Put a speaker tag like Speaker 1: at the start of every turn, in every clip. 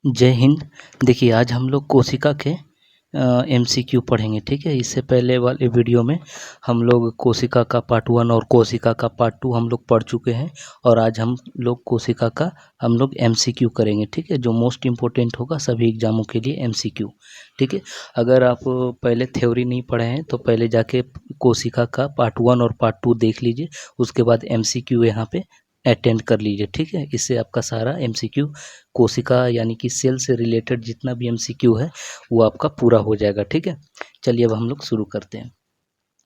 Speaker 1: जय हिंद। देखिए आज हम लोग कोशिका के एमसीक्यू पढ़ेंगे, ठीक है। इससे पहले वाले वीडियो में हम लोग कोशिका का पार्ट 1 और कोशिका का पार्ट 2 हम लोग पढ़ चुके हैं और आज हम लोग कोशिका का हम लोग एमसीक्यू करेंगे, ठीक है, जो मोस्ट इम्पोर्टेंट होगा सभी एग्जामों के लिए एमसीक्यू, ठीक है। अगर आप पहले थ्योरी नहीं पढ़े हैं तो पहले जाके कोशिका का पार्ट 1 और पार्ट 2 देख लीजिए, उसके बाद एमसीक्यू यहाँ पे अटेंड कर लीजिए, ठीक है। इससे आपका सारा एमसीक्यू कोशिका यानी कि सेल से रिलेटेड जितना भी एमसीक्यू है वो आपका पूरा हो जाएगा, ठीक है। चलिए अब हम लोग शुरू करते हैं।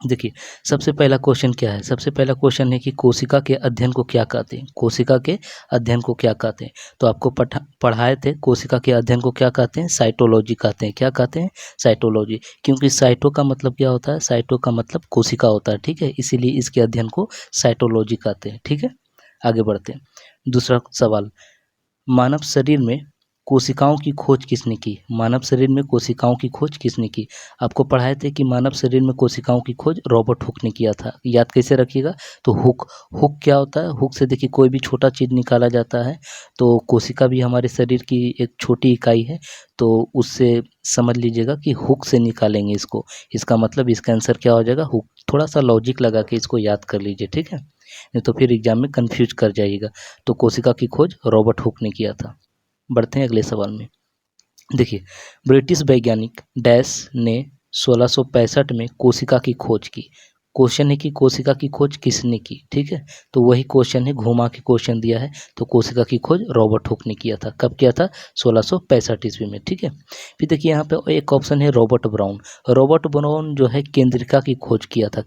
Speaker 1: देखिए सबसे पहला क्वेश्चन क्या है। सबसे पहला क्वेश्चन है कि कोशिका के अध्ययन को क्या कहते हैं। कोशिका के अध्ययन को क्या कहते हैं। तो आपको पढ़ाए थे कोशिका के अध्ययन को क्या कहते हैं, साइटोलॉजी कहते हैं। क्या कहते हैं, साइटोलॉजी। क्योंकि साइटो का मतलब क्या होता है, साइटो का मतलब कोशिका होता है, ठीक है। इसीलिए इसके अध्ययन को साइटोलॉजी कहते हैं, ठीक है। आगे बढ़ते हैं। दूसरा सवाल, मानव शरीर में कोशिकाओं की खोज किसने की। मानव शरीर में कोशिकाओं की खोज किसने की। आपको पढ़ाए थे कि मानव शरीर में कोशिकाओं की खोज रॉबर्ट हुक ने किया था। याद कैसे रखिएगा, तो हुक हुक क्या होता है, हुक से देखिए कोई भी छोटा चीज़ निकाला जाता है, तो कोशिका भी हमारे शरीर की एक छोटी इकाई है, तो उससे समझ लीजिएगा कि हुक से निकालेंगे इसको। इसका मतलब इसका आंसर क्या हो जाएगा, हुक। थोड़ा सा लॉजिक लगा के इसको याद कर लीजिए, ठीक है, नहीं तो फिर एग्जाम में कंफ्यूज कर जाइएगा। तो कोशिका की खोज रॉबर्ट हुक ने किया था। बढ़ते हैं अगले सवाल में। देखिए ब्रिटिश वैज्ञानिक डैश ने 1665 में कोशिका की खोज की। क्वेश्चन है कि कोशिका की खोज किसने की, ठीक है। तो वही क्वेश्चन है, घुमा के क्वेश्चन दिया है। तो कोशिका की खोज रॉबर्ट हुक ने किया था। कब किया था, 1665 ईस्वी में, ठीक है। फिर देखिए यहाँ पे एक ऑप्शन है रॉबर्ट ब्राउन। रॉबर्ट ब्राउन जो है केंद्रिका की खोज किया था।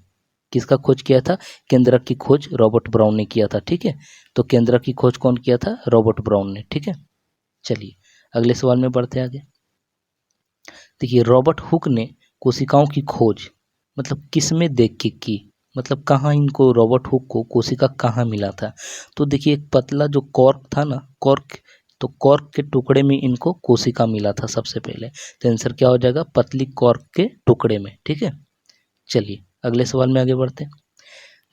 Speaker 1: किसका खोज किया था, केंद्रक की खोज रॉबर्ट ब्राउन ने किया था, ठीक है। तो केंद्रक की खोज कौन किया था, रॉबर्ट ब्राउन ने, ठीक है। चलिए अगले सवाल में बढ़ते आगे। देखिए रॉबर्ट हुक ने कोशिकाओं की खोज मतलब किस में देख के की, मतलब कहाँ इनको रॉबर्ट हुक को कोशिका कहाँ मिला था। तो देखिए एक पतला जो कॉर्क था ना, कॉर्क, तो कॉर्क के टुकड़े में इनको कोशिका मिला था सबसे पहले। तो आंसर क्या हो जाएगा, पतली कॉर्क के टुकड़े में, ठीक है। चलिए अगले सवाल में आगे बढ़ते हैं।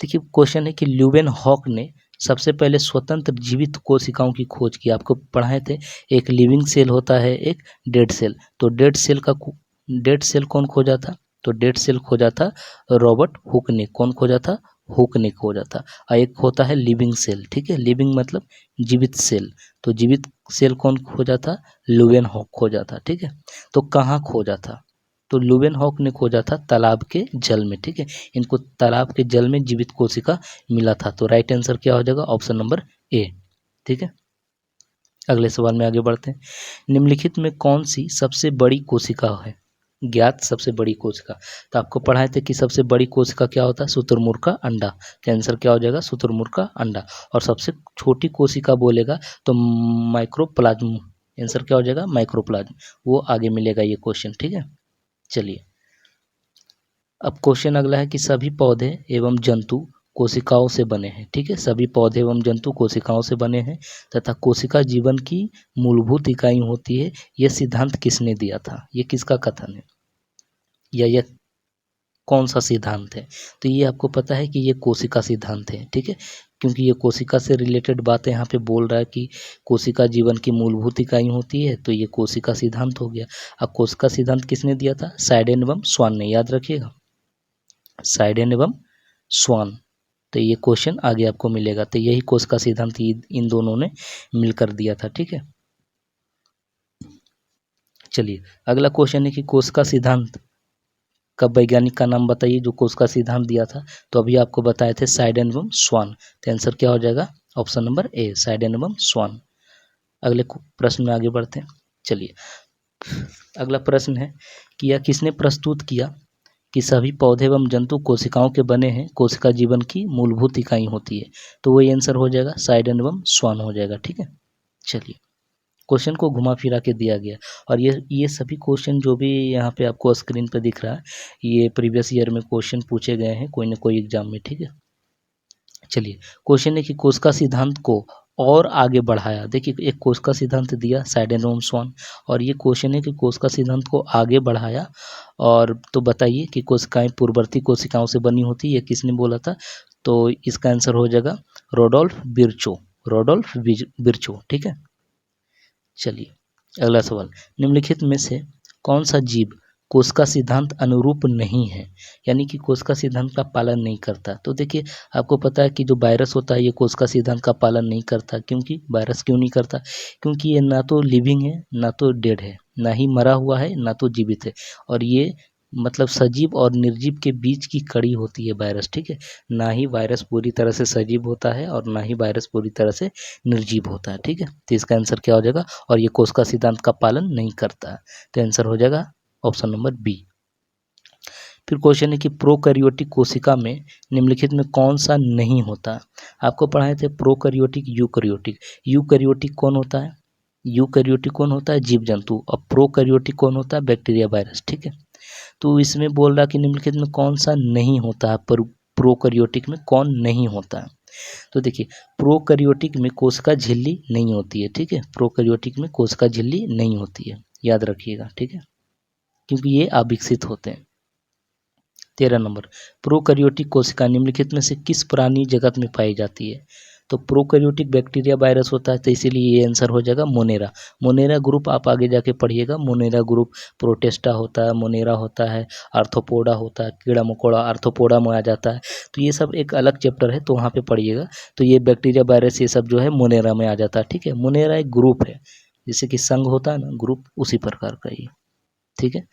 Speaker 1: देखिए क्वेश्चन है कि ल्यूवेन हॉक ने सबसे पहले स्वतंत्र जीवित कोशिकाओं की खोज की। आपको पढ़ाए थे एक लिविंग सेल होता है, एक डेड सेल। तो डेड सेल कौन खोजा था, तो डेड सेल खोजा था रॉबर्ट हुक ने। कौन खोजा था, हुक ने खोजा था। और एक होता है लिविंग सेल, ठीक है, लिविंग मतलब जीवित सेल। तो जीवित सेल कौन खोजा था, ल्यूवेन हॉक खोजा था, ठीक है। तो कहाँ खोजा था, तो ल्यूवेन हॉक ने खोजा था तालाब के जल में, ठीक है। इनको तालाब के जल में जीवित कोशिका मिला था। तो राइट आंसर क्या हो जाएगा, ऑप्शन नंबर ए, ठीक है। अगले सवाल में आगे बढ़ते हैं। निम्नलिखित में कौन सी सबसे बड़ी कोशिका है, ज्ञात सबसे बड़ी कोशिका। तो आपको पढ़ाए थे कि सबसे बड़ी कोशिका क्या होता है, शुतुरमुर्ग का अंडा। तो आंसर क्या हो जाएगा, शुतुरमुर्ग का अंडा। और सबसे छोटी कोशिका बोलेगा तो माइक्रोप्लाज्म। आंसर क्या हो जाएगा, माइक्रोप्लाज्म। वो आगे मिलेगा ये क्वेश्चन, ठीक है। चलिए अब क्वेश्चन अगला है कि सभी पौधे एवं जंतु कोशिकाओं से बने हैं, ठीक है। सभी पौधे एवं जंतु कोशिकाओं से बने हैं तथा कोशिका जीवन की मूलभूत इकाई होती है। यह सिद्धांत किसने दिया था, ये किसका कथन है, या यह कौन सा सिद्धांत है। तो ये आपको पता है कि ये कोशिका सिद्धांत है, ठीक है। क्योंकि ये कोशिका से रिलेटेड बातें यहाँ पे बोल रहा है कि कोशिका जीवन की मूलभूत इकाई होती है, तो ये कोशिका सिद्धांत हो गया। अब कोशिका सिद्धांत किसने दिया था, साइडेन एवं स्वान ने, याद रखिएगा, साइडेन एवं स्वान। तो ये क्वेश्चन आगे आपको मिलेगा। तो यही कोशिका सिद्धांत इन दोनों ने मिलकर दिया था, ठीक है। चलिए अगला क्वेश्चन है कि कोशिका सिद्धांत का वैज्ञानिक का नाम बताइए जो कोशिका सिद्धांत दिया था। तो अभी आपको बताए थे साइडेन एवं स्वान। तो आंसर क्या हो जाएगा, ऑप्शन नंबर ए, साइडेन एवं स्वान। अगले प्रश्न में आगे बढ़ते हैं। चलिए अगला प्रश्न है कि यह किसने प्रस्तुत किया कि सभी पौधे एवं जंतु कोशिकाओं के बने हैं, कोशिका जीवन की मूलभूत इकाई होती है। तो वही आंसर हो जाएगा साइडेन एवं स्वान हो जाएगा, ठीक है। चलिए क्वेश्चन को घुमा फिरा के दिया गया और ये सभी क्वेश्चन जो भी यहाँ पे आपको स्क्रीन पे दिख रहा है, ये प्रीवियस ईयर में क्वेश्चन पूछे गए हैं कोई ना कोई एग्जाम में, ठीक है। चलिए क्वेश्चन है कि कोशिका सिद्धांत को और आगे बढ़ाया। देखिए एक कोशिका सिद्धांत दिया साइडेन एवं स्वान, और ये क्वेश्चन है कि कोशिका सिद्धांत को आगे बढ़ाया। और तो बताइए कि कोशिकाएं पूर्ववर्ती कोशिकाओं से बनी होती है, ये किसने बोला था। तो इसका आंसर हो जाएगा रोडोल्फ विर्चो, रोडोल्फ विर्चो, ठीक है। चलिए अगला सवाल, निम्नलिखित में से कौन सा जीव कोशिका सिद्धांत अनुरूप नहीं है, यानी कि कोशिका सिद्धांत का पालन नहीं करता। तो देखिए, आपको पता है कि जो वायरस होता है ये कोशिका सिद्धांत का पालन नहीं करता। क्योंकि वायरस क्यों नहीं करता? क्योंकि ये ना तो लिविंग है ना तो डेड है, ना ही मरा हुआ है ना तो जीवित है, और ये मतलब सजीव और निर्जीव के बीच की कड़ी होती है वायरस, ठीक है। ना ही वायरस पूरी तरह से सजीव होता है और ना ही वायरस पूरी तरह से निर्जीव होता है, ठीक है। तो इसका आंसर क्या हो जाएगा? और ये कोशिका सिद्धांत का पालन नहीं करता है, तो आंसर हो जाएगा ऑप्शन नंबर बी। फिर क्वेश्चन है कि प्रोकैरियोटिक कोशिका में निम्नलिखित में कौन सा नहीं होता। आपको पढ़ाए थे प्रोकैरियोटिक, यूकैरियोटिक। यूकैरियोटिक कौन होता है? यूकैरियोटिक कौन होता है? जीव जंतु। और प्रोकैरियोटिक कौन होता है? बैक्टीरिया, वायरस, ठीक है। तो इसमें बोल रहा कि निम्नलिखित में कौन सा नहीं होता है, प्रोकैरियोटिक में कौन नहीं होता है। तो देखिए, प्रोकैरियोटिक में कोशिका झिल्ली नहीं होती है, ठीक है। प्रोकैरियोटिक में कोशिका झिल्ली नहीं होती है, याद रखिएगा, ठीक है, क्योंकि ये अविकसित होते हैं। 13 नंबर, प्रोकैरियोटिक कोशिका निम्नलिखित में से किस प्राणी जगत में पाई जाती है। तो प्रोकैरियोटिक बैक्टीरिया, वायरस होता है, तो इसीलिए ये आंसर हो जाएगा मोनेरा। मोनेरा ग्रुप आप आगे जाके पढ़िएगा। मोनेरा ग्रुप प्रोटेस्टा होता है, मोनेरा होता है, आर्थ्रोपोडा होता है, कीड़ा मकोड़ा आर्थ्रोपोडा में आ जाता है। तो ये सब एक अलग चैप्टर है, तो वहाँ पे पढ़िएगा। तो ये बैक्टीरिया, वायरस, ये सब जो है मोनेरा में आ जाता है, ठीक है। मोनेरा एक ग्रुप है, जैसे कि संघ होता है ना, ग्रुप, उसी प्रकार का ये, ठीक है।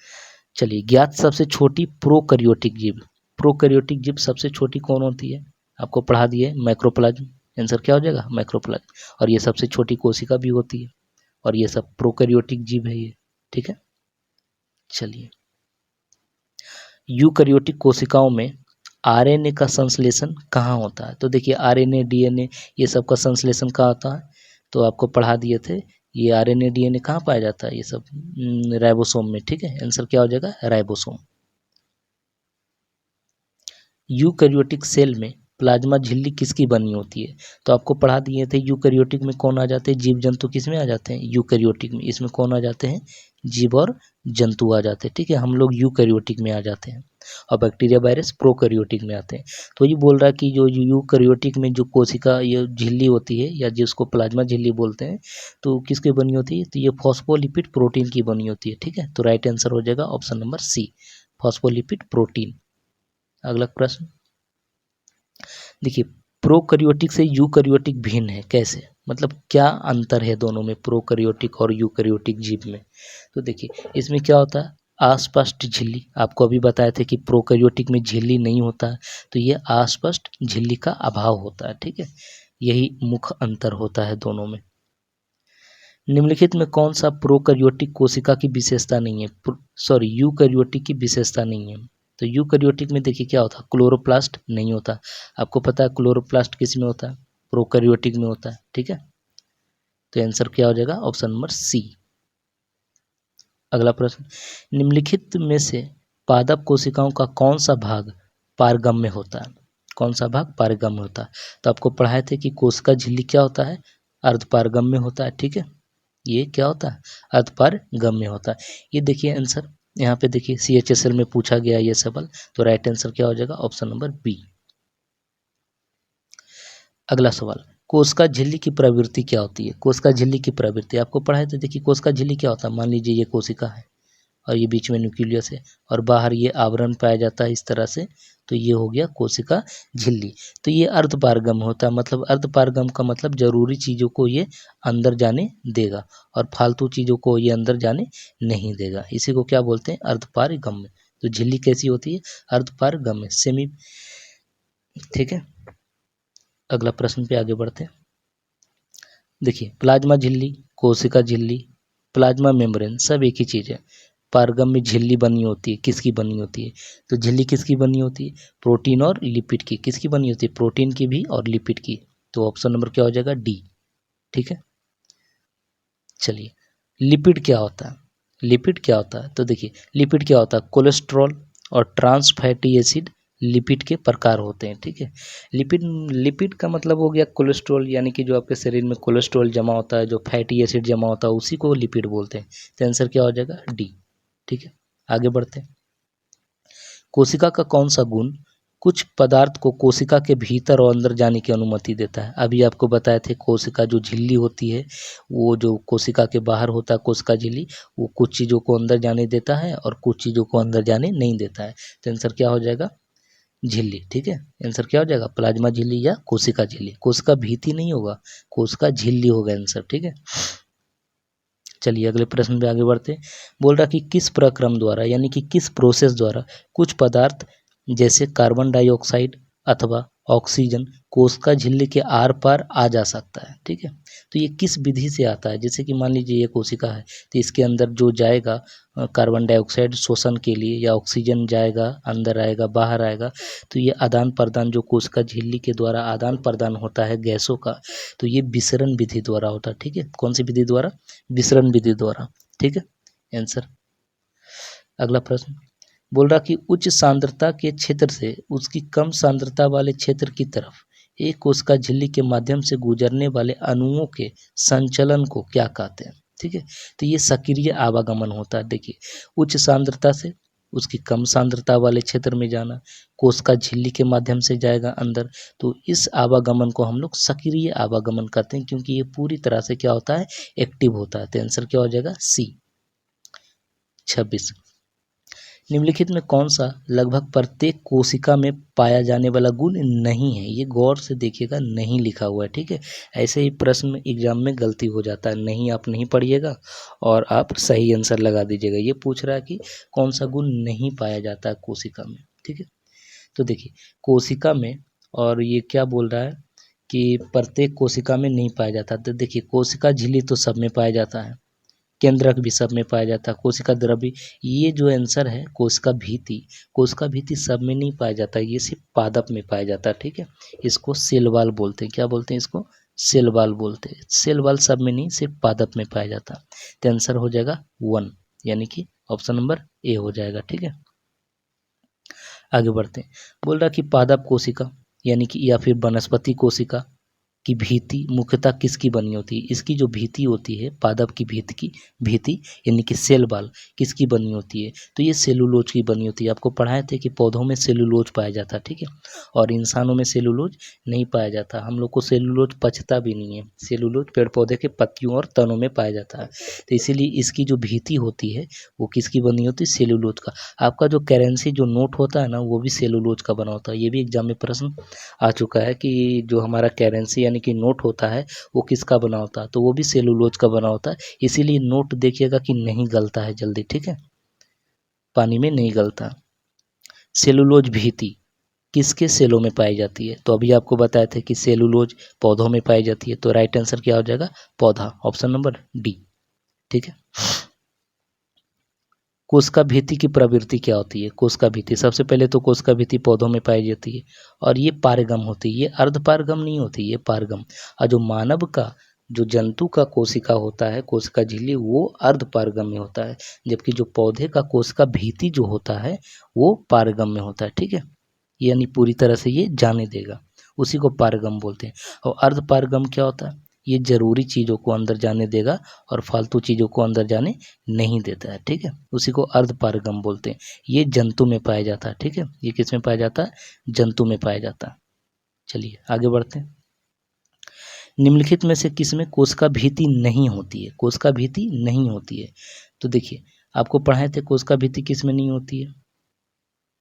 Speaker 1: चलिए, ज्ञात सबसे छोटी प्रोकैरियोटिक जीव। प्रोकैरियोटिक जीव सबसे छोटी कौन होती है? आपको पढ़ा दिए, माइक्रोप्लाज्म। आंसर क्या हो जाएगा? माइक्रोप्लाज्म। और ये सबसे छोटी कोशिका भी होती है, और ये सब प्रोकैरियोटिक जीव है ये, ठीक है। चलिए, यूकैरियोटिक कोशिकाओं में आरएनए का संश्लेषण कहाँ होता है। तो देखिए, आरएनए, डीएनए, ये सब का संश्लेषण कहाँ होता है? तो आपको पढ़ा दिए थे, ये आरएनए डीएनए कहाँ पाया जाता है? ये सब राइबोसोम में, ठीक है। आंसर क्या हो जाएगा? राइबोसोम। यूकैरियोटिक सेल में प्लाज्मा झिल्ली किसकी बनी होती है। तो आपको पढ़ा दिए थे, यूकैरियोटिक में कौन आ जाते हैं? जीव जंतु। किस में आ जाते हैं? यूकैरियोटिक में। इसमें कौन आ जाते हैं? जीव और जंतु आ जाते हैं, ठीक है। हम लोग यूकैरियोटिक में आ जाते हैं, और बैक्टीरिया, वायरस प्रोकैरियोटिक में आते हैं। तो ये बोल रहा है कि जो यूकैरियोटिक में जो कोशिका, ये झिल्ली होती है, या जिसको प्लाज्मा झिल्ली बोलते हैं, तो किसकी बनी होती है? तो ये फॉस्फोलिपिड प्रोटीन की बनी होती है, ठीक है। तो राइट आंसर हो जाएगा option number C, phospholipid protein. अगला प्रश्न देखिए, प्रोकैरियोटिक से यूकैरियोटिक भिन्न है, कैसे? मतलब क्या अंतर है दोनों में, प्रोकैरियोटिक और यूकैरियोटिक जीव में? तो देखिए, इसमें क्या होता है? अस्पष्ट झिल्ली। आपको अभी बताए थे कि प्रोकैरियोटिक में झिल्ली नहीं होता है, तो ये अस्पष्ट झिल्ली का अभाव होता है, ठीक है। यही मुख्य अंतर होता है दोनों में। निम्नलिखित में कौन सा प्रोकैरियोटिक कोशिका की विशेषता नहीं है? सॉरी, यूकैरियोटिक की विशेषता नहीं है। तो यूकैरियोटिक में देखिए क्या होता है? क्लोरोप्लास्ट नहीं होता। आपको पता है क्लोरोप्लास्ट किस में होता है? प्रोकैरियोटिक में होता है, ठीक है। तो आंसर क्या हो जाएगा? Option number C. अगला प्रश्न, निम्नलिखित में से पादप कोशिकाओं का कौन सा भाग पारगम्य होता है? कौन सा भाग पारगम्य होता है? तो आपको पढ़ाए थे कि कोशिका झिल्ली क्या होता है? अर्धपारगम्य होता है, ठीक है। ये क्या होता है? अर्धपारगम्य होता है। ये देखिए आंसर, यहाँ पे देखिए CHSL में पूछा गया ये सवाल, तो राइट आंसर क्या हो जाएगा? Option number B. अगला सवाल, कोशिका झिल्ली की प्रवृत्ति क्या होती है? कोशिका झिल्ली की प्रवृत्ति आपको पढ़ाए थे। देखिए, कोशिका झिल्ली क्या होता है? मान लीजिए ये कोशिका है, और ये बीच में न्यूक्लियस है, और बाहर ये आवरण पाया जाता है इस तरह से, तो ये हो गया कोशिका झिल्ली। तो ये अर्धपारगम होता है, मतलब अर्धपारगम का मतलब जरूरी चीज़ों को ये अंदर जाने देगा, और फालतू चीज़ों को ये अंदर जाने नहीं देगा। इसी को क्या बोलते हैं? अर्धपारगम्य। तो झिल्ली कैसी होती है? अर्धपारगम्य, सेमी, ठीक है। अगला प्रश्न पे आगे बढ़ते हैं। देखिए, प्लाज्मा झिल्ली, कोशिका झिल्ली, प्लाज्मा मेम्ब्रेन सब एक ही चीज़ है। पारगम में झिल्ली बनी होती है, किसकी बनी होती है? तो झिल्ली किसकी बनी होती है? प्रोटीन और लिपिड की। किसकी बनी होती है? प्रोटीन की भी और लिपिड की। तो ऑप्शन नंबर क्या हो जाएगा? डी, ठीक है। चलिए, लिपिड क्या होता है? लिपिड क्या होता है? तो देखिए, लिपिड क्या होता है? कोलेस्ट्रॉल और ट्रांस फैटी एसिड लिपिड के प्रकार होते हैं, ठीक है। लिपिड, लिपिड का मतलब हो गया कोलेस्ट्रॉल, यानी कि जो आपके शरीर में कोलेस्ट्रॉल जमा होता है, जो फैटी एसिड जमा होता है, उसी को लिपिड बोलते हैं। तो आंसर क्या हो जाएगा? डी, ठीक है। आगे बढ़ते हैं। कोशिका का कौन सा गुण कुछ पदार्थ को कोशिका के भीतर और अंदर जाने की अनुमति देता है। अभी आपको बताए थे कोशिका जो झिल्ली होती है, वो जो कोशिका के बाहर होता है कोशिका झिल्ली, वो कुछ चीज़ों को अंदर जाने देता है और कुछ चीज़ों को अंदर जाने नहीं देता है। तो आंसर क्या हो जाएगा? झिल्ली। ठीक है, आंसर क्या हो जाएगा? प्लाज्मा झिल्ली या कोशिका झिल्ली। कोशिका भीति नहीं होगा, कोशिका झिल्ली होगा आंसर। ठीक है, चलिए अगले प्रश्न पे आगे बढ़ते। बोल रहा कि किस प्रक्रम द्वारा यानी कि किस प्रोसेस द्वारा कुछ पदार्थ जैसे कार्बन डाइऑक्साइड अथवा ऑक्सीजन कोशिका झिल्ली के आर पार आ जा सकता है। ठीक है, तो ये किस विधि से आता है? जैसे कि मान लीजिए ये कोशिका है, तो इसके अंदर जो जाएगा कार्बन डाइऑक्साइड शोषण के लिए, या ऑक्सीजन जाएगा अंदर आएगा बाहर आएगा, तो ये आदान प्रदान जो कोशिका झिल्ली के द्वारा आदान प्रदान होता है गैसों का, तो ये विसरण विधि द्वारा होता है। ठीक है, कौन सी विधि द्वारा? विसरण विधि द्वारा। ठीक है, आंसर। अगला प्रश्न बोल रहा कि उच्च सांद्रता के क्षेत्र से उसकी कम सांद्रता वाले क्षेत्र की तरफ एक कोशिका झिल्ली के माध्यम से गुजरने वाले अणुओं के संचलन को क्या कहते हैं? ठीक है, तो ये सक्रिय आवागमन होता है। देखिए, उच्च सांद्रता से उसकी कम सांद्रता वाले क्षेत्र में जाना, कोशिका झिल्ली के माध्यम से जाएगा अंदर, तो इस आवागमन को हम लोग सक्रिय आवागमन कहते हैं, क्योंकि ये पूरी तरह से क्या होता है? एक्टिव होता है। तो आंसर क्या हो जाएगा? सी। 26, निम्नलिखित में कौन सा लगभग प्रत्येक कोशिका में पाया जाने वाला गुण नहीं है? ये गौर से देखिएगा, नहीं लिखा हुआ है। ठीक है, ऐसे ही प्रश्न एग्जाम में गलती हो जाता है, नहीं आप नहीं पढ़िएगा और आप सही आंसर लगा दीजिएगा। ये पूछ रहा है कि कौन सा गुण नहीं पाया जाता है कोशिका में। ठीक है, तो देखिए कोशिका में, और ये क्या बोल रहा है कि प्रत्येक कोशिका में नहीं पाया जाता। तो देखिए कोशिका झिल्ली तो सब में पाया जाता है, केंद्रक भी सब में पाया जाता है, कोशिका द्रव्य, ये जो आंसर है कोशिका भीति, कोशिका भीति सब में नहीं पाया जाता, ये सिर्फ पादप में पाया जाता है। ठीक है, इसको सेल वॉल बोलते हैं। क्या बोलते हैं इसको? सेल वॉल बोलते हैं। सेल वॉल सब में नहीं, सिर्फ पादप में पाया जाता है। तो आंसर हो जाएगा 1, यानी कि ऑप्शन नंबर ए हो जाएगा। ठीक है, आगे बढ़ते हैं। बोल रहा कि पादप कोशिका यानी कि या फिर वनस्पति कोशिका की भीति मुख्यतः किसकी बनी होती है? इसकी जो भीति होती है, पादप की भीति यानी कि सेल वॉल किसकी बनी होती है? तो ये सेलुलोज की बनी होती है। आपको पढ़ाए थे कि पौधों में सेलुलोज पाया जाता है। ठीक है, और इंसानों में सेलुलोज नहीं पाया जाता। हम लोग को सेलुलोज पचता भी नहीं है। सेलुलोज पेड़ पौधे के पत्तियों और तनों में पाया जाता है। तो इसीलिए इसकी जो भीति होती है वो किसकी बनी होती है? सेलुलोज का। आपका जो करेंसी जो नोट होता है ना, वो भी सेलुलोज का बना होता है। ये भी एग्जाम में प्रश्न आ चुका है कि जो हमारा करेंसी यानी कि नोट होता है वो किसका बना होता है? तो वो भी सेलुलोज का बना होता है। इसीलिए नोट देखिएगा कि नहीं गलता है जल्दी। ठीक है, पानी में नहीं गलता। सेलुलोज भीति किसके सेलों में पाई जाती है? तो अभी आपको बताए थे कि सेलुलोज पौधों में पाई जाती है। तो राइट आंसर क्या हो जाएगा? पौधा, ऑप्शन नंबर डी। ठीक है, कोशिका भित्ति की प्रवृत्ति क्या होती है? कोशिका भित्ति, सबसे पहले तो कोशिका भित्ति पौधों में पाई जाती है और ये पारगम होती है, ये अर्धपारगम नहीं होती, ये पारगम। और जो मानव का, जो जंतु का कोशिका होता है, कोशिका झिल्ली, वो अर्धपारगम में होता है, जबकि जो पौधे का कोशिका भित्ति जो होता है वो पारगम में होता है। ठीक है, यानी पूरी तरह से ये जाने देगा, उसी को पारगम बोलते हैं। और अर्धपारगम क्या होता है? ये जरूरी चीज़ों को अंदर जाने देगा और फालतू चीज़ों को अंदर जाने नहीं देता है। ठीक है, उसी को अर्धपारगम बोलते हैं। ये जंतु में पाया जाता है। ठीक है, ये किस में पाया जाता है? जंतु में पाया जाता है। चलिए आगे बढ़ते हैं। निम्नलिखित में से किस में कोशिका भित्ति नहीं होती है? कोशिका भित्ति नहीं होती है, तो देखिए आपको पढ़ाए थे कोशिका भित्ति किस में नहीं होती है?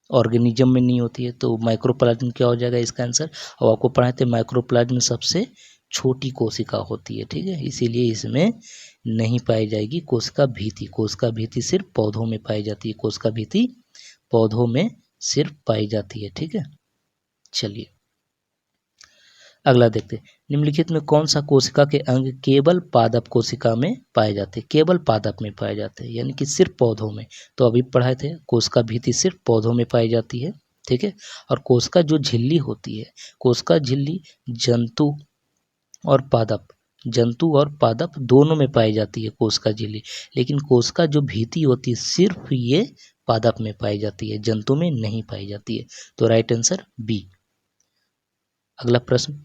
Speaker 1: ऑर्गेनिज्म में नहीं होती है। तो माइक्रोप्लाज्म क्या हो जाएगा इसका आंसर? और आपको पढ़ाए थे माइक्रोप्लाज्म सबसे छोटी कोशिका होती है। ठीक है, इसीलिए इसमें नहीं पाई जाएगी कोशिका भित्ति। कोशिका भित्ति सिर्फ पौधों में पाई जाती है, कोशिका भित्ति पौधों में सिर्फ पाई जाती है। ठीक है, चलिए अगला देखते हैं। निम्नलिखित में कौन सा कोशिका के अंग केवल पादप कोशिका में पाए जाते हैं? केवल पादप में पाए जाते हैं, यानी कि सिर्फ पौधों में। तो अभी पढ़ाए थे कोशिका भित्ति सिर्फ पौधों में पाई जाती है। ठीक है, और कोशिका जो झिल्ली होती है, कोशिका झिल्ली जंतु और पादप, जंतु और पादप दोनों में पाई जाती है कोशिका झिल्ली, लेकिन कोशिका जो भित्ति होती है सिर्फ ये पादप में पाई जाती है, जंतु में नहीं पाई जाती है। तो राइट आंसर बी। अगला प्रश्न,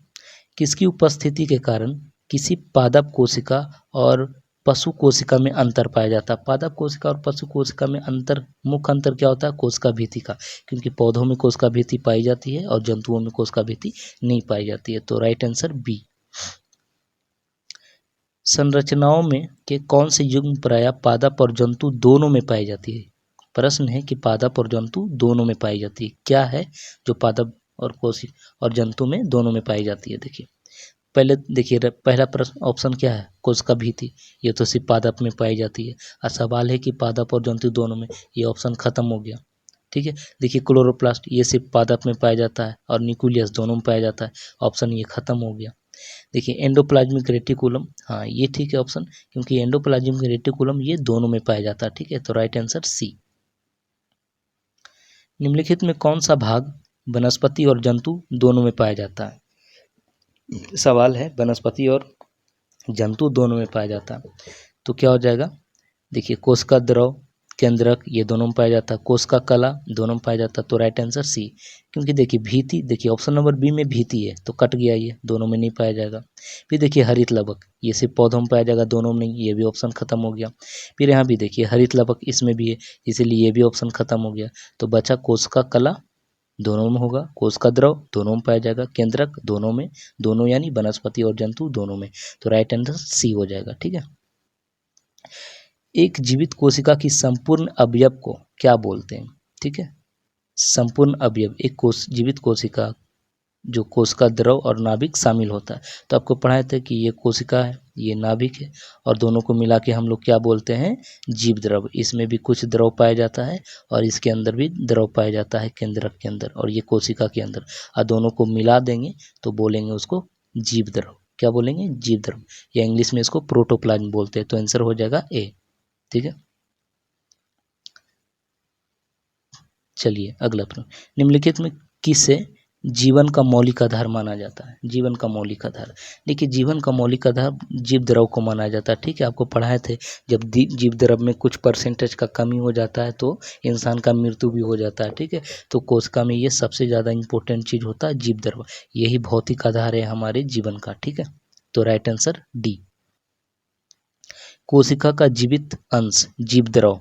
Speaker 1: किसकी उपस्थिति के कारण किसी पादप कोशिका और पशु कोशिका में अंतर पाया जाता है। पादप कोशिका और पशु कोशिका में अंतर, मुख्य अंतर क्या होता है? कोशिका भित्ति का, क्योंकि पौधों में कोशिका भित्ति पाई जाती है और जंतुओं में कोशिका भित्ति नहीं पाई जाती है। तो राइट आंसर बी। संरचनाओं में के कौन से युग्म प्रायः पादप और जंतु दोनों में पाई जाती है? प्रश्न है कि पादप और जंतु दोनों में पाई जाती है, क्या है जो पादप और कोशिका और जंतु में दोनों में पाई जाती है? देखिए पहले देखिए पहला प्रश्न ऑप्शन क्या है? कोशिका भित्ति, ये तो सिर्फ पादप में पाई जाती है। और सवाल है कि पादप और जंतु दोनों में, ये ऑप्शन खत्म हो गया। ठीक है, देखिए क्लोरोप्लास्ट, ये सिर्फ पादप में पाया जाता है और न्यूक्लियस दोनों में पाया जाता है, ऑप्शन ये खत्म हो गया। देखिए एंडोप्लाज्मिक रेटिकुलम, हाँ ये ठीक है ऑप्शन, क्योंकि एंडोप्लाज्मिक रेटिकुलम ये दोनों में पाया जाता है। ठीक है, तो राइट आंसर सी। निम्नलिखित में कौन सा भाग वनस्पति और जंतु दोनों में पाया जाता है? सवाल है वनस्पति और जंतु दोनों में पाया जाता है, तो क्या हो जाएगा? देखिए कोशिका द्रव, केंद्रक ये दोनों में पाया जाता है, कोशिका कला दोनों में पाया जाता है, तो राइट आंसर सी। क्योंकि देखिए भीति, देखिए ऑप्शन नंबर बी में भीति है तो कट गया, ये दोनों में नहीं पाया जाएगा। फिर देखिए हरित लवक, ये सिर्फ पौधों में पाया जाएगा, दोनों में नहीं, ये भी ऑप्शन खत्म हो गया। फिर यहाँ भी देखिए हरित लवक इसमें भी है, इसीलिए ये भी ऑप्शन खत्म हो गया। तो बचा कोशिका कला, दोनों में होगा, कोशिका द्रव दोनों में पाया जाएगा, केंद्रक दोनों में, दोनों यानी वनस्पति और जंतु दोनों में, तो राइट आंसर सी हो जाएगा। ठीक है, एक जीवित कोशिका की संपूर्ण अवयव को क्या बोलते हैं? ठीक है, संपूर्ण अवयव, एक जीवित कोशिका जो कोशिका द्रव और नाभिक शामिल होता है, तो आपको पढ़ाए थे कि ये कोशिका है, ये नाभिक है, और दोनों को मिला के हम लोग क्या बोलते हैं? जीव द्रव। इसमें भी कुछ द्रव पाया जाता है और इसके अंदर भी द्रव पाया जाता है, केंद्रक के अंदर और ये कोशिका के अंदर, और दोनों को मिला देंगे तो बोलेंगे उसको जीव द्रव। क्या बोलेंगे? जीव द्रव, या इंग्लिश में इसको प्रोटोप्लाज्म बोलते हैं। तो आंसर हो जाएगा ए। ठीक है, चलिए अगला प्रश्न, निम्नलिखित में किसे जीवन का मौलिक आधार माना जाता है? जीवन का मौलिक आधार, देखिए जीवन का मौलिक आधार जीव द्रव को माना जाता है। ठीक है, आपको पढ़ाए थे जब जीव द्रव में कुछ परसेंटेज का कमी हो जाता है तो इंसान का मृत्यु भी हो जाता है। ठीक है, तो कोशिका में ये सबसे ज़्यादा इंपॉर्टेंट चीज़ होता है जीव द्रव, यही भौतिक आधार है हमारे जीवन का। ठीक है, तो राइट आंसर डी। कोशिका का जीवित अंश जीव द्रव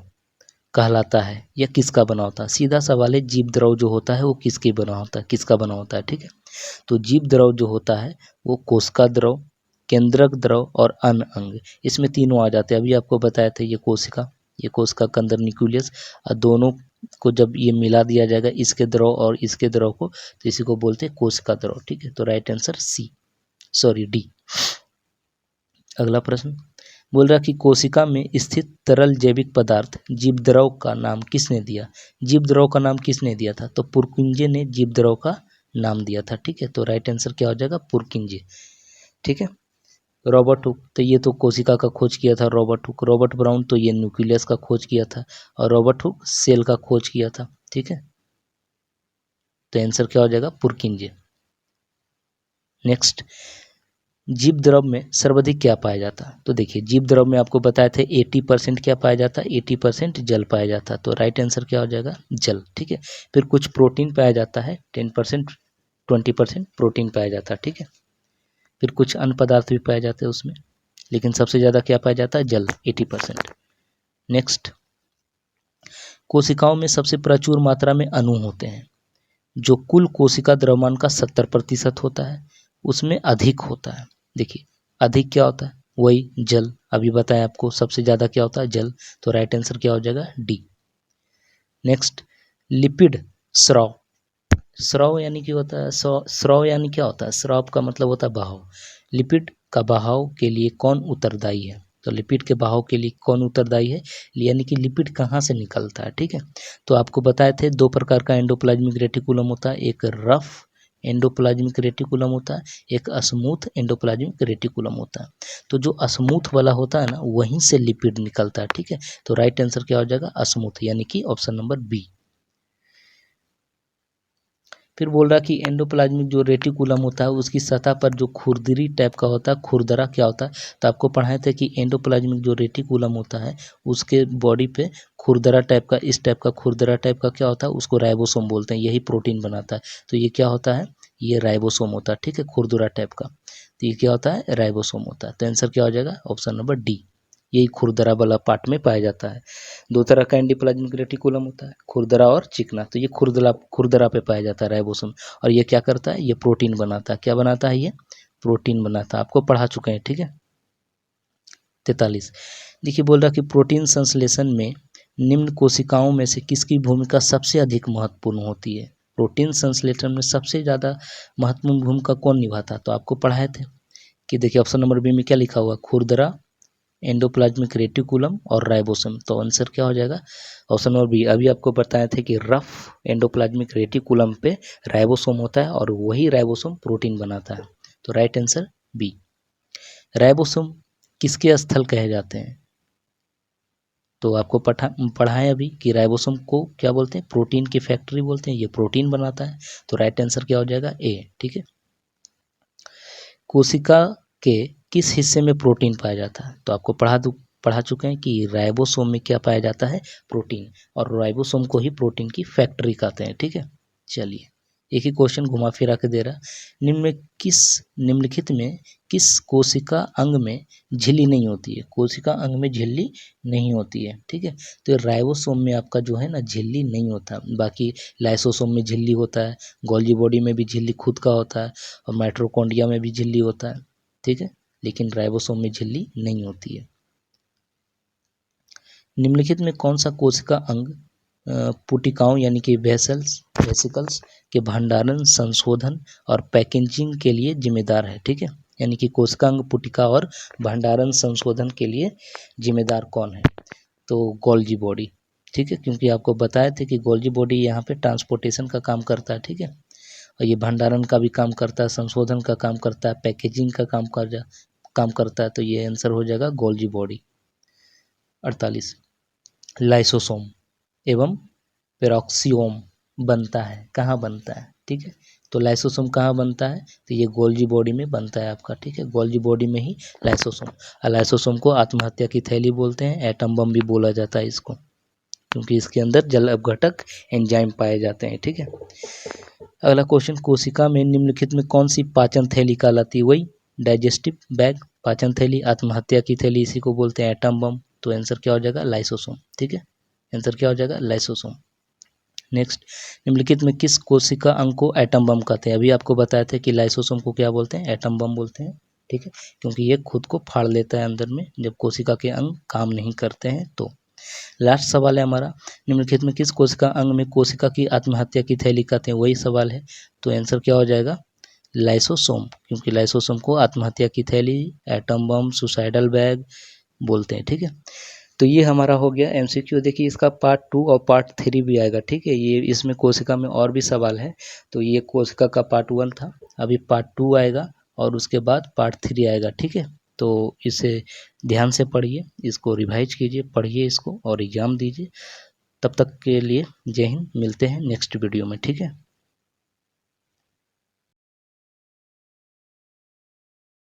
Speaker 1: कहलाता है या किसका बना होता है? सीधा सवाल है, जीव द्रव जो होता है वो किसके बना होता है, किसका बना होता है? ठीक है, तो जीव द्रव जो होता है वो कोशिका द्रव, केंद्रक द्रव और अन्य अंग, इसमें तीनों आ जाते हैं। अभी आपको बताया था ये कोशिका के अंदर न्यूक्लियस, और दोनों को जब ये मिला दिया जाएगा, इसके द्रव और इसके द्रव को, तो इसी को बोलते हैं कोशिका द्रव। ठीक है, तो राइट आंसर डी। अगला प्रश्न बोल रहा कि कोशिका में स्थित तरल जैविक पदार्थ जीवद्रव का नाम किसने दिया? जीवद्रव का नाम किसने दिया था? तो पुरकिंजे ने जीवद्रव का नाम दिया था। ठीक है, तो राइट आंसर क्या हो जाएगा? पुरकिंजे। ठीक है, रॉबर्ट हुक, तो ये तो कोशिका का खोज किया था रॉबर्ट हुक। रॉबर्ट ब्राउन, तो ये न्यूक्लियस का खोज किया था, और रॉबर्ट हुक सेल का खोज किया था। ठीक है, तो आंसर क्या हो जाएगा? पुरकिंजे। नेक्स्ट, जीव द्रव में सर्वाधिक क्या पाया जाता है? तो देखिए जीव द्रव में आपको बताए थे 80% क्या पाया जाता है? 80% जल पाया जाता है, तो राइट आंसर क्या हो जाएगा? जल। ठीक है, फिर कुछ प्रोटीन पाया जाता है, 10% 20% प्रोटीन पाया जाता है। ठीक है, फिर कुछ अन्य पदार्थ भी पाए जाते हैं उसमें, लेकिन सबसे ज़्यादा क्या पाया जाता है? जल, 80%। नेक्स्ट, कोशिकाओं में सबसे प्रचुर मात्रा में अणु होते हैं, जो कुल कोशिका द्रव्यमान का 70% होता है, उसमें अधिक होता है। देखिए अधिक क्या होता है? वही जल, अभी बताया आपको सबसे ज़्यादा क्या होता है? जल, तो राइट आंसर क्या हो जाएगा? डी। नेक्स्ट, लिपिड स्राव, स्राव यानी क्या होता है? स्राव यानी क्या होता है? स्राव का मतलब होता है बहाव। लिपिड का बहाव के लिए कौन उत्तरदायी है? तो लिपिड के बहाव के लिए कौन उत्तरदायी है, यानी कि लिपिड कहाँ से निकलता है? ठीक है, तो आपको बताए थे दो प्रकार का एंडोप्लाज्मिक रेटिकुलम होता है, एक रफ एंडोप्लाज्मिक रेटिकुलम होता है, एक स्मूथ एंडोप्लाज्मिक रेटिकुलम होता है। तो जो स्मूथ वाला होता है ना, वहीं से लिपिड निकलता है। ठीक है, तो राइट आंसर क्या हो जाएगा? स्मूथ, यानी कि ऑप्शन नंबर बी। फिर बोल रहा कि एंडोप्लाज्मिक जो रेटिकुलम होता है उसकी सतह पर जो खुरदरी टाइप का होता है, खुरदरा क्या होता है? तो आपको पढ़ाए थे कि एंडोप्लाज्मिक जो रेटिकुलम होता है उसके बॉडी पे खुरदरा टाइप का, इस टाइप का खुरदरा टाइप का क्या होता है? उसको राइबोसोम बोलते हैं, यही प्रोटीन बनाता है। तो ये क्या होता है? ये राइबोसोम होता है। ठीक है, खुरदरा टाइप का, तो ये क्या होता है? राइबोसोम होता है। तो आंसर क्या हो जाएगा? ऑप्शन नंबर डी, यही खुरदरा वाला पार्ट में पाया जाता है। दो तरह का एंडोप्लाज्मिक रेटिकुलम होता है, खुरदरा और चिकना। तो ये खुरदरा पे पाया जाता है राइबोसोम। और ये क्या करता है, ये प्रोटीन बनाता है। क्या बनाता है, ये प्रोटीन बनाता है। आपको पढ़ा चुके हैं, ठीक है। 43 देखिए, बोल रहा कि प्रोटीन संश्लेषण में निम्न कोशिकाओं में से किसकी भूमिका सबसे अधिक महत्वपूर्ण होती है। प्रोटीन संश्लेषण में सबसे ज़्यादा महत्वपूर्ण भूमिका कौन निभाता है, तो आपको पढ़ाए थे कि देखिए ऑप्शन नंबर बी में क्या लिखा हुआ, खुरदरा, एंडोप्लाज्मिक रेटिकुलम और राइबोसोम। तो आंसर क्या हो जाएगा, ऑप्शन नंबर बी। अभी आपको बताए थे कि रफ एंडोप्लाज्मिक रेटिकुलम पे राइबोसोम होता है और वही राइबोसोम प्रोटीन बनाता है। तो राइट आंसर बी। राइबोसोम किसके स्थल कहे जाते हैं, तो आपको पढ़ाएं अभी कि राइबोसोम को क्या बोलते हैं, प्रोटीन की फैक्ट्री बोलते हैं। ये प्रोटीन बनाता है। तो राइट आंसर क्या हो जाएगा, ए, ठीक है। कोशिका के किस हिस्से में प्रोटीन पाया जाता है, तो आपको पढ़ा चुके हैं कि राइबोसोम में क्या पाया जाता है, प्रोटीन। और राइबोसोम को ही प्रोटीन की फैक्ट्री कहते हैं, ठीक है। चलिए, एक ही क्वेश्चन घुमा फिरा के दे रहा, निम्नलिखित में किस कोशिका अंग में झिल्ली नहीं होती है। कोशिका अंग में झिल्ली नहीं होती है, ठीक है। तो राइबोसोम में आपका जो है ना झिल्ली नहीं होता। बाकी लाइसोसोम में झिल्ली होता है, गोल्गी बॉडी में भी झिल्ली खुद का होता है, और माइटोकॉन्ड्रिया में भी झिल्ली होता है, ठीक है। लेकिन राइबोसोम में झिल्ली नहीं होती है। निम्नलिखित में कौन सा कोशिका अंग पुटिकाओं यानी कि वेसिकल्स के भंडारण, संशोधन और पैकेजिंग के लिए जिम्मेदार है, ठीक है। यानी कि कोशिका अंग पुटिका और भंडारण संशोधन के लिए जिम्मेदार कौन है, तो गोल्गी बॉडी, ठीक है। क्योंकि आपको बताए थे कि गोल्गी बॉडी यहाँ पे ट्रांसपोर्टेशन का काम करता है, ठीक है। और ये भंडारण का भी काम करता है, संशोधन का काम करता है, पैकेजिंग का काम करता है। तो ये आंसर हो जाएगा गोल्गी बॉडी। 48 लाइसोसोम एवं पेरोक्सियोम बनता है, कहाँ बनता है, ठीक है। तो लाइसोसोम कहाँ बनता है, तो ये गोल्गी बॉडी में बनता है आपका, ठीक है। गोल्गी बॉडी में ही लाइसोसोम। लाइसोसोम को आत्महत्या की थैली बोलते हैं, एटम बम भी बोला जाता है इसको, क्योंकि इसके अंदर जल अपघटक एंजाइम पाए जाते हैं, ठीक है। अगला क्वेश्चन, कोशिका में निम्नलिखित में कौन सी पाचन थैली कहलाती है, वही डाइजेस्टिव बैग, पाचन थैली, आत्महत्या की थैली इसी को बोलते हैं, एटम बम। तो आंसर क्या हो जाएगा, लाइसोसोम, ठीक है। आंसर क्या हो जाएगा, लाइसोसोम। नेक्स्ट, निम्नलिखित में किस कोशिका अंग को एटम बम कहते हैं। अभी आपको बताया था कि लाइसोसोम को क्या बोलते हैं, एटम बम बोलते हैं, ठीक है। क्योंकि ये खुद को फाड़ लेता है अंदर में जब कोशिका के अंग काम नहीं करते हैं। तो लास्ट सवाल है हमारा, निम्नलिखित में किस कोशिका अंग में कोशिका की आत्महत्या की थैली कहते हैं, वही सवाल है। तो आंसर क्या हो जाएगा, लाइसोसोम, क्योंकि लाइसोसोम को आत्महत्या की थैली, एटम बम, सुसाइडल बैग बोलते हैं, ठीक है। तो ये हमारा हो गया एमसीक्यू। देखिए इसका पार्ट 2 और पार्ट 3 भी आएगा, ठीक है। ये इसमें कोशिका में और भी सवाल है। तो ये कोशिका का पार्ट 1 था, अभी पार्ट 2 आएगा और उसके बाद पार्ट 3 आएगा, ठीक है। तो इसे ध्यान से पढ़िए, इसको रिवाइज कीजिए, पढ़िए इसको और एग्ज़ाम दीजिए। तब तक के लिए जय हिंद, मिलते हैं नेक्स्ट वीडियो में, ठीक है।